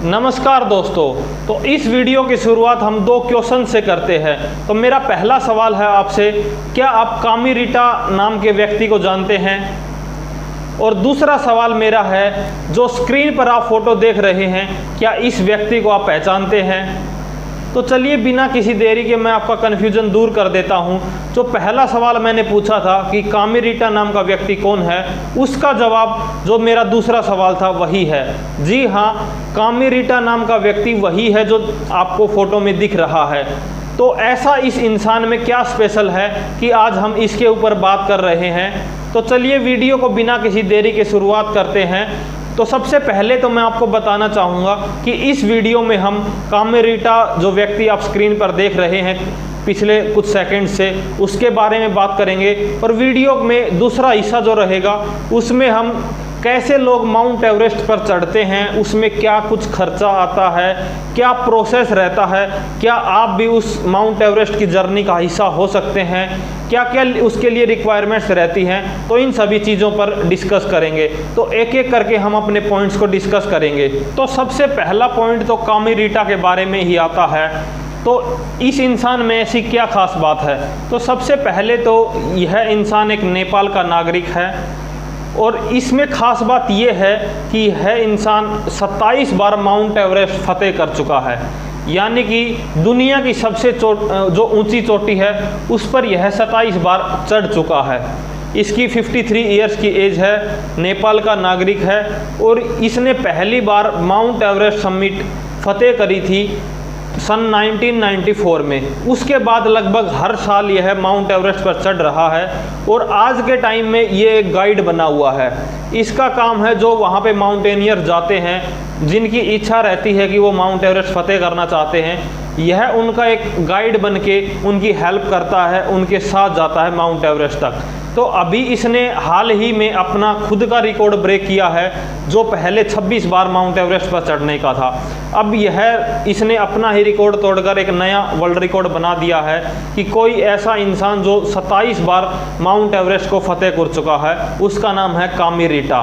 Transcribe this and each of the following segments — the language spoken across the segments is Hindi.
नमस्कार दोस्तों। तो इस वीडियो की शुरुआत हम दो क्वेश्चन से करते हैं। तो मेरा पहला सवाल है आपसे, क्या आप कामी रीटा नाम के व्यक्ति को जानते हैं? और दूसरा सवाल मेरा है, जो स्क्रीन पर आप फोटो देख रहे हैं, क्या इस व्यक्ति को आप पहचानते हैं? तो चलिए बिना किसी देरी के मैं आपका कन्फ्यूजन दूर कर देता हूं। जो पहला सवाल मैंने पूछा था कि कामी रीटा नाम का व्यक्ति कौन है, उसका जवाब जो मेरा दूसरा सवाल था वही है। जी हाँ, कामी रीटा नाम का व्यक्ति वही है जो आपको फोटो में दिख रहा है। तो ऐसा इस इंसान में क्या स्पेशल है कि आज हम इसके ऊपर बात कर रहे हैं। तो चलिए वीडियो को बिना किसी देरी के शुरुआत करते हैं। तो सबसे पहले तो मैं आपको बताना चाहूँगा कि इस वीडियो में हम कामी रीटा जो व्यक्ति आप स्क्रीन पर देख रहे हैं पिछले कुछ सेकंड से, उसके बारे में बात करेंगे। और वीडियो में दूसरा हिस्सा जो रहेगा उसमें हम कैसे लोग माउंट एवरेस्ट पर चढ़ते हैं, उसमें क्या कुछ खर्चा आता है, क्या प्रोसेस रहता है, क्या आप भी उस माउंट एवरेस्ट की जर्नी का हिस्सा हो सकते हैं, क्या क्या उसके लिए रिक्वायरमेंट्स रहती हैं, तो इन सभी चीज़ों पर डिस्कस करेंगे। तो एक एक करके हम अपने पॉइंट्स को डिस्कस करेंगे। तो सबसे पहला पॉइंट तो कामी रीटा के बारे में ही आता है। तो इस इंसान में ऐसी क्या खास बात है? तो सबसे पहले तो यह इंसान एक नेपाल का नागरिक है और इसमें ख़ास बात यह है कि यह इंसान 27 बार माउंट एवरेस्ट फतेह कर चुका है। यानी कि दुनिया की सबसे जो ऊंची चोटी है उस पर यह 27 बार चढ़ चुका है। इसकी 53 ईयर्स की एज है, नेपाल का नागरिक है और इसने पहली बार माउंट एवरेस्ट समिट फतेह करी थी सन 1994 में। उसके बाद लगभग हर साल यह माउंट एवरेस्ट पर चढ़ रहा है और आज के टाइम में ये एक गाइड बना हुआ है। इसका काम है, जो वहाँ पे माउंटेनियर जाते हैं, जिनकी इच्छा रहती है कि वो माउंट एवरेस्ट फतेह करना चाहते हैं, यह उनका एक गाइड बन के उनकी हेल्प करता है, उनके साथ जाता है माउंट एवरेस्ट तक। तो अभी इसने हाल ही में अपना खुद का रिकॉर्ड ब्रेक किया है, जो पहले 26 बार माउंट एवरेस्ट पर चढ़ने का था। अब इसने अपना ही रिकॉर्ड तोड़कर एक नया वर्ल्ड रिकॉर्ड बना दिया है कि कोई ऐसा इंसान जो 27 बार माउंट एवरेस्ट को फतेह कर चुका है, उसका नाम है कामी रीटा।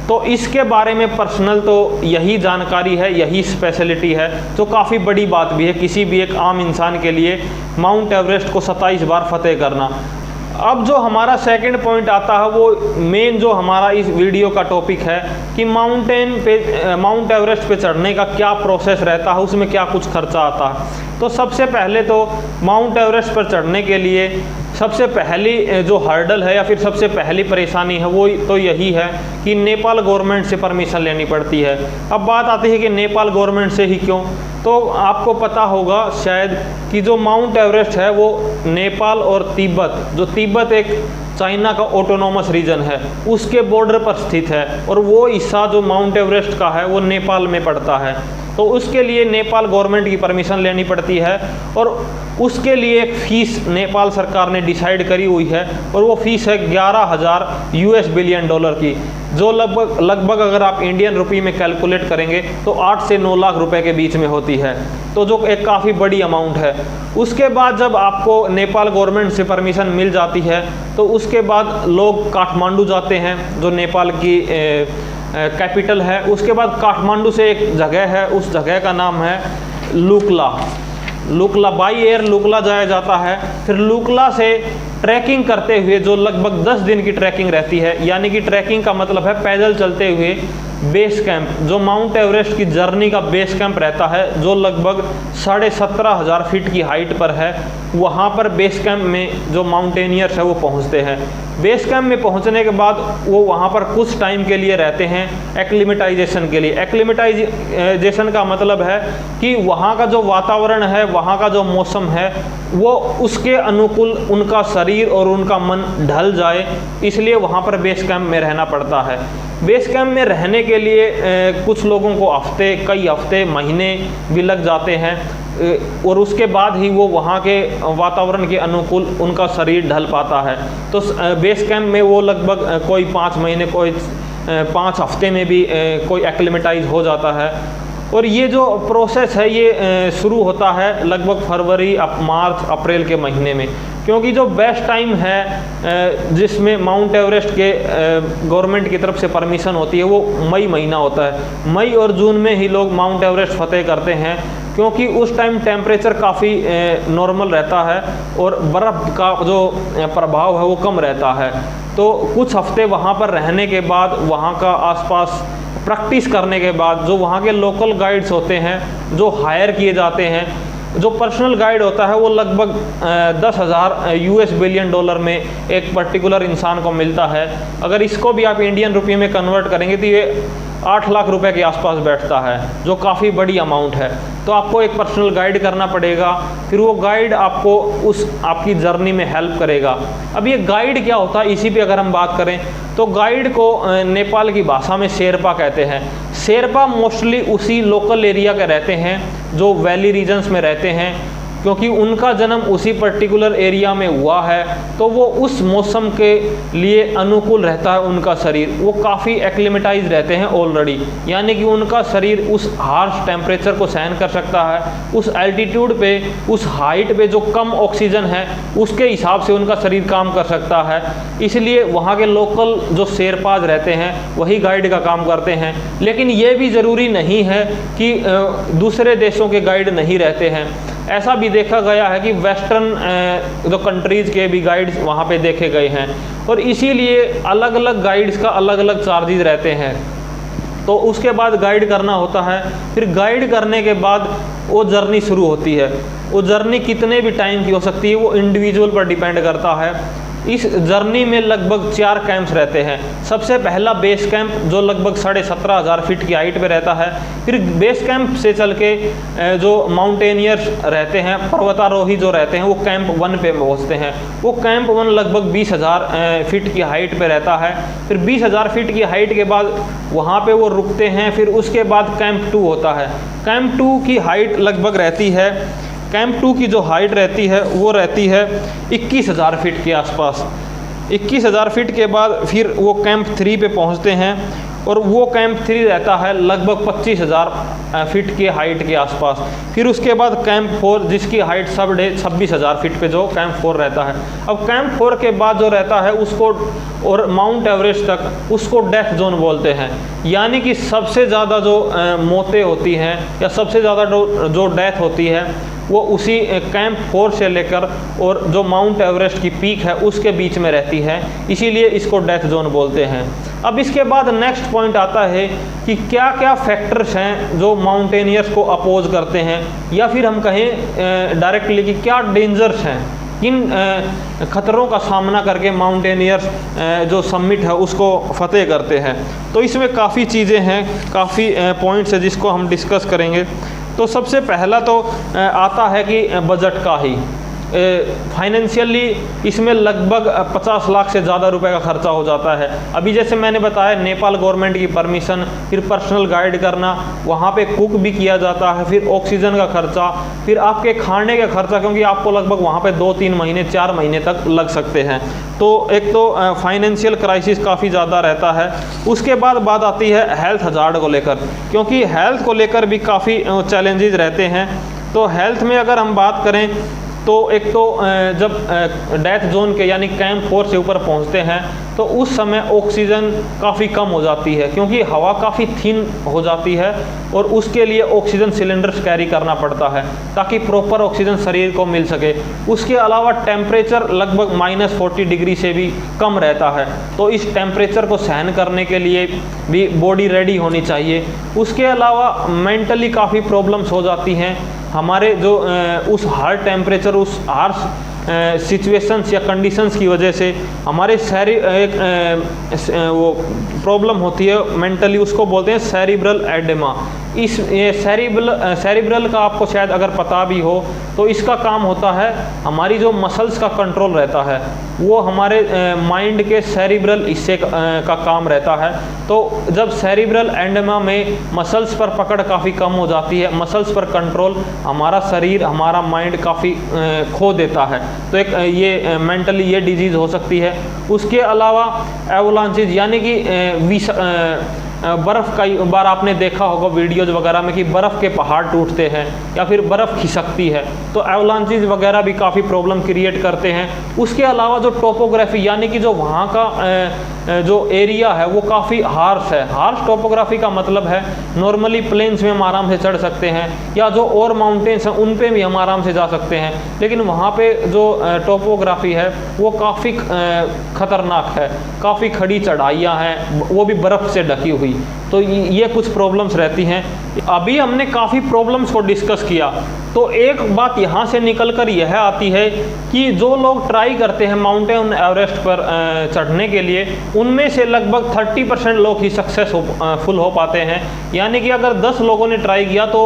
तो इसके बारे में पर्सनल तो यही जानकारी है, यही स्पेशलिटी है, जो काफ़ी बड़ी बात भी है किसी भी एक आम इंसान के लिए माउंट एवरेस्ट को 27 बार फतेह करना। अब जो हमारा सेकंड पॉइंट आता है, वो मेन जो हमारा इस वीडियो का टॉपिक है कि माउंट एवरेस्ट पे चढ़ने का क्या प्रोसेस रहता है, उसमें क्या कुछ खर्चा आता है। तो सबसे पहले तो माउंट एवरेस्ट पर चढ़ने के लिए सबसे पहली जो हर्डल है या फिर सबसे पहली परेशानी है वो तो यही है कि नेपाल गवर्नमेंट से परमिशन लेनी पड़ती है। अब बात आती है कि नेपाल गवर्नमेंट से ही क्यों? तो आपको पता होगा शायद कि जो माउंट एवरेस्ट है वो नेपाल और तिब्बत एक चाइना का ऑटोनोमस रीजन है, उसके बॉर्डर पर स्थित है और वो हिस्सा जो माउंट एवरेस्ट का है वो नेपाल में पड़ता है। तो उसके लिए नेपाल गवर्नमेंट की परमिशन लेनी पड़ती है और उसके लिए एक फ़ीस नेपाल सरकार ने डिसाइड करी हुई है और वो फ़ीस है $11,000 बिलियन की, जो लगभग अगर आप इंडियन रुपये में कैलकुलेट करेंगे तो 8 से 9 लाख रुपए के बीच में होती है। तो जो एक काफ़ी बड़ी अमाउंट है। उसके बाद जब आपको नेपाल गवर्नमेंट से परमिशन मिल जाती है तो उसके बाद लोग काठमांडू जाते हैं, जो नेपाल की कैपिटल है। उसके बाद काठमांडू से एक जगह है, उस जगह का नाम है लुकला बाई एयर लुकला जाया जाता है। फिर लुकला से ट्रैकिंग करते हुए, जो लगभग 10 दिन की ट्रैकिंग रहती है, यानी कि ट्रैकिंग का मतलब है पैदल चलते हुए बेस कैंप, जो माउंट एवरेस्ट की जर्नी का बेस कैंप रहता है, जो लगभग 17,500 फीट की हाइट पर है। वहाँ पर बेस कैंप में जो माउंटेनियर्स है वो पहुँचते हैं। बेस कैंप में पहुँचने के बाद वो वहाँ पर कुछ टाइम के लिए रहते हैं एक्लिमेटाइजेशन के लिए। एक्लिमेटाइजेशन का मतलब है कि वहाँ का जो वातावरण है, वहाँ का जो मौसम है, वो उसके अनुकूल उनका शरीर और उनका मन ढल जाए, इसलिए वहाँ पर बेस कैंप में रहना पड़ता है। बेस कैंप में रहने के लिए कुछ लोगों को कई हफ्ते महीने भी लग जाते हैं और उसके बाद ही वो वहाँ के वातावरण के अनुकूल उनका शरीर ढल पाता है। तो बेस कैंप में वो लगभग कोई 5 महीने, कोई 5 हफ्ते में भी कोई एक्लिमेटाइज हो जाता है। और ये जो प्रोसेस है ये शुरू होता है लगभग फरवरी मार्च अप्रैल के महीने में। क्योंकि जो बेस्ट टाइम है जिसमें माउंट एवरेस्ट के गवर्नमेंट की तरफ से परमिशन होती है वो मई महीना होता है। मई और जून में ही लोग माउंट एवरेस्ट फतेह करते हैं, क्योंकि उस टाइम टेम्परेचर काफ़ी नॉर्मल रहता है और बर्फ़ का जो प्रभाव है वो कम रहता है। तो कुछ हफ्ते वहाँ पर रहने के बाद, वहाँ का आसपास प्रैक्टिस करने के बाद, जो वहाँ के लोकल गाइड्स होते हैं जो हायर किए जाते हैं, जो पर्सनल गाइड होता है वो लगभग 10,000 US बिलियन डॉलर में एक पर्टिकुलर इंसान को मिलता है। अगर इसको भी आप इंडियन रुपये में कन्वर्ट करेंगे तो ये 8 लाख रुपए के आसपास बैठता है, जो काफ़ी बड़ी अमाउंट है। तो आपको एक पर्सनल गाइड करना पड़ेगा, फिर वो गाइड आपको उस आपकी जर्नी में हेल्प करेगा। अब ये गाइड क्या होता है, इसी पे अगर हम बात करें तो गाइड को नेपाल की भाषा में शेरपा कहते हैं। शेरपा मोस्टली उसी लोकल एरिया के रहते हैं जो वैली रीजन्स में रहते हैं, क्योंकि उनका जन्म उसी पर्टिकुलर एरिया में हुआ है, तो वो उस मौसम के लिए अनुकूल रहता है उनका शरीर। वो काफ़ी एक्लिमेटाइज रहते हैं ऑलरेडी, यानी कि उनका शरीर उस हार्श टेम्परेचर को सहन कर सकता है। उस एल्टीट्यूड पे, उस हाइट पे जो कम ऑक्सीजन है उसके हिसाब से उनका शरीर काम कर सकता है। इसलिए वहाँ के लोकल जो शेरपाज रहते हैं वही गाइड का काम करते हैं। लेकिन ये भी ज़रूरी नहीं है कि दूसरे देशों के गाइड नहीं रहते हैं। ऐसा भी देखा गया है कि वेस्टर्न जो कंट्रीज़ के भी गाइड्स वहाँ पे देखे गए हैं, और इसीलिए अलग अलग गाइड्स का अलग अलग चार्जेस रहते हैं। तो उसके बाद गाइड करना होता है, फिर गाइड करने के बाद वो जर्नी शुरू होती है। वो जर्नी कितने भी टाइम की हो सकती है, वो इंडिविजुअल पर डिपेंड करता है। इस जर्नी में लगभग 4 कैंप्स रहते हैं। सबसे पहला बेस कैंप जो लगभग 17,500 फीट की हाइट पे रहता है। फिर बेस कैंप से चल के जो माउंटेनियर्स रहते हैं, पर्वतारोही जो रहते हैं, वो कैंप 1 पे पहुँचते हैं। वो कैंप 1 लगभग 20,000 फीट की हाइट पे रहता है। फिर 20,000 फीट की हाइट के बाद वहाँ पे वो रुकते हैं। फिर उसके बाद कैंप 2 होता है। कैंप 2 की हाइट लगभग रहती है, कैंप 2 की जो हाइट रहती है वो रहती है 21,000 फीट के आसपास। 21,000 फीट के बाद फिर वो कैंप 3 पे पहुंचते हैं, और वो कैंप 3 रहता है लगभग 25,000 फीट की हाइट के आसपास। फिर उसके बाद कैंप 4 जिसकी हाइट सब डे 26,000 फीट पे जो कैंप 4 रहता है। अब कैंप 4 के बाद जो रहता है उसको, और माउंट एवरेस्ट तक, उसको डेथ जोन बोलते हैं। यानी कि सबसे ज़्यादा जो मौतें होती हैं या सबसे ज़्यादा जो डेथ होती है वो उसी कैंप 4 से लेकर और जो माउंट एवरेस्ट की पीक है उसके बीच में रहती है, इसीलिए इसको डेथ जोन बोलते हैं। अब इसके बाद नेक्स्ट पॉइंट आता है कि क्या क्या फैक्टर्स हैं जो माउंटेनियर्स को अपोज करते हैं, या फिर हम कहें डायरेक्टली कि क्या डेंजर्स हैं, किन खतरों का सामना करके माउंटेनियर्स जो समिट है उसको फतेह करते हैं। तो इसमें काफ़ी चीज़ें हैं, काफ़ी पॉइंट्स हैं जिसको हम डिस्कस करेंगे। तो सबसे पहला तो आता है कि बजट का ही, फाइनेंशियली इसमें लगभग 50 लाख से ज़्यादा रुपए का खर्चा हो जाता है। अभी जैसे मैंने बताया नेपाल गवर्नमेंट की परमिशन, फिर पर्सनल गाइड करना, वहाँ पे कुक भी किया जाता है, फिर ऑक्सीजन का खर्चा, फिर आपके खाने का खर्चा, क्योंकि आपको लगभग वहाँ पे 2-3 महीने 4 महीने तक लग सकते हैं। तो एक तो फाइनेंशियल क्राइसिस काफ़ी ज़्यादा रहता है। उसके बाद बात आती है हेल्थ हजार्ड को लेकर, क्योंकि हेल्थ को लेकर भी काफ़ी चैलेंजेस रहते हैं। तो हेल्थ में अगर हम बात करें तो एक तो जब डेथ जोन के यानी कैंप 4 से ऊपर पहुंचते हैं तो उस समय ऑक्सीजन काफ़ी कम हो जाती है, क्योंकि हवा काफ़ी थिन हो जाती है और उसके लिए ऑक्सीजन सिलेंडर्स कैरी करना पड़ता है ताकि प्रॉपर ऑक्सीजन शरीर को मिल सके। उसके अलावा टेम्परेचर लगभग -40 डिग्री से भी कम रहता है, तो इस टेम्परेचर को सहन करने के लिए भी बॉडी रेडी होनी चाहिए। उसके अलावा मेंटली काफ़ी प्रॉब्लम्स हो जाती हैं हमारे, जो उस हार्ड टेम्परेचर, उस हार्श सिचुएशंस या कंडीशंस की वजह से हमारे वो प्रॉब्लम होती है मेंटली, उसको बोलते हैं सेरिब्रल एडेमा। इस सेरिब्रल का आपको शायद अगर पता भी हो तो इसका काम होता है, हमारी जो मसल्स का कंट्रोल रहता है वो हमारे माइंड के सेरिब्रल हिस्से का काम रहता है। तो जब सेरिब्रल एडेमा में मसल्स पर पकड़ काफ़ी कम हो जाती है, मसल्स पर कंट्रोल, हमारा शरीर, हमारा माइंड काफ़ी खो देता है। तो एक ये मेंटली ये डिजीज़ हो सकती है। उसके अलावा एवलांचेज यानी कि बर्फ़, कई बार आपने देखा होगा वीडियोज़ वगैरह में कि बर्फ़ के पहाड़ टूटते हैं या फिर बर्फ़ खिसकती है, तो एवलांचेस वगैरह भी काफ़ी प्रॉब्लम क्रिएट करते हैं। उसके अलावा जो टोपोग्राफी यानी कि जो वहाँ का जो एरिया है वो काफ़ी हार्श है। हार्श टोपोग्राफी का मतलब है नॉर्मली प्लेन्स में हम आराम से चढ़ सकते हैं या जो और माउंटेन्स हैं उन पे भी हम आराम से जा सकते हैं, लेकिन वहाँ पे जो टोपोग्राफी है वो काफ़ी ख़तरनाक है, काफ़ी खड़ी चढ़ाइयाँ हैं, वो भी बर्फ़ से ढकी हुई। तो ये कुछ प्रॉब्लम्स रहती हैं। अभी हमने काफ़ी प्रॉब्लम्स को डिस्कस किया, तो एक बात यहाँ से निकल कर यह आती है कि जो लोग ट्राई करते हैं माउंटेन एवरेस्ट पर चढ़ने के लिए, उनमें से लगभग 30% लोग ही सक्सेसफुल हो पाते हैं। यानी कि अगर 10 लोगों ने ट्राई किया तो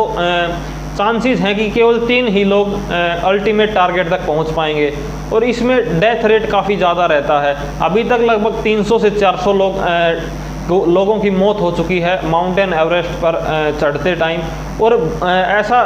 चांसेस हैं कि केवल 3 ही लोग अल्टीमेट टारगेट तक पहुंच पाएंगे, और इसमें डेथ रेट काफ़ी ज़्यादा रहता है। अभी तक लगभग 300 से 400 लोगों की मौत हो चुकी है माउंटेन एवरेस्ट पर चढ़ते टाइम। और ऐसा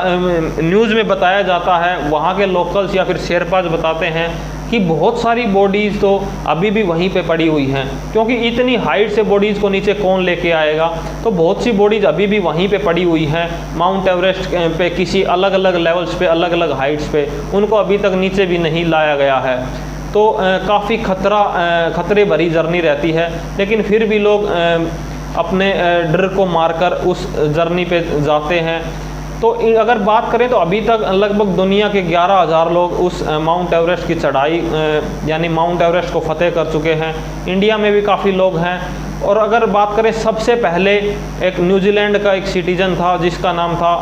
न्यूज़ में बताया जाता है, वहाँ के लोकल्स या फिर शेरपाज बताते हैं कि बहुत सारी बॉडीज़ तो अभी भी वहीं पे पड़ी हुई हैं, क्योंकि इतनी हाइट से बॉडीज़ को नीचे कौन लेके आएगा। तो बहुत सी बॉडीज़ अभी भी वहीं पे पड़ी हुई हैं माउंट एवरेस्ट पे, किसी अलग अलग लेवल्स पे, अलग अलग हाइट्स पे, उनको अभी तक नीचे भी नहीं लाया गया है। तो काफ़ी खतरे भरी जर्नी रहती है, लेकिन फिर भी लोग अपने डर को मारकर उस जर्नी पे जाते हैं। तो अगर बात करें तो अभी तक लगभग दुनिया के 11,000 लोग उस माउंट एवरेस्ट की चढ़ाई यानी माउंट एवरेस्ट को फतेह कर चुके हैं। इंडिया में भी काफ़ी लोग हैं। और अगर बात करें, सबसे पहले एक न्यूजीलैंड का एक सिटीजन था जिसका नाम था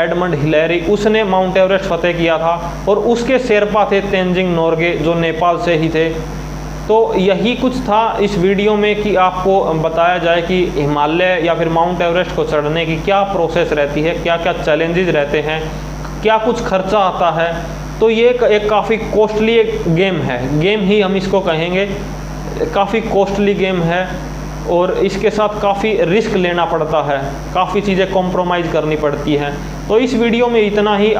एडमंड हिलेरी, उसने माउंट एवरेस्ट फतेह किया था, और उसके शेरपा थे तेंजिंग नोर्गे जो नेपाल से ही थे। तो यही कुछ था इस वीडियो में कि आपको बताया जाए कि हिमालय या फिर माउंट एवरेस्ट को चढ़ने की क्या प्रोसेस रहती है, क्या क्या चैलेंजेस रहते हैं, क्या कुछ खर्चा आता है। तो ये एक काफ़ी कॉस्टली एक गेम है, गेम ही हम इसको कहेंगे, काफ़ी कॉस्टली गेम है, और इसके साथ काफ़ी रिस्क लेना पड़ता है, काफ़ी चीज़ें कॉम्प्रोमाइज़ करनी पड़ती हैं। तो इस वीडियो में इतना ही।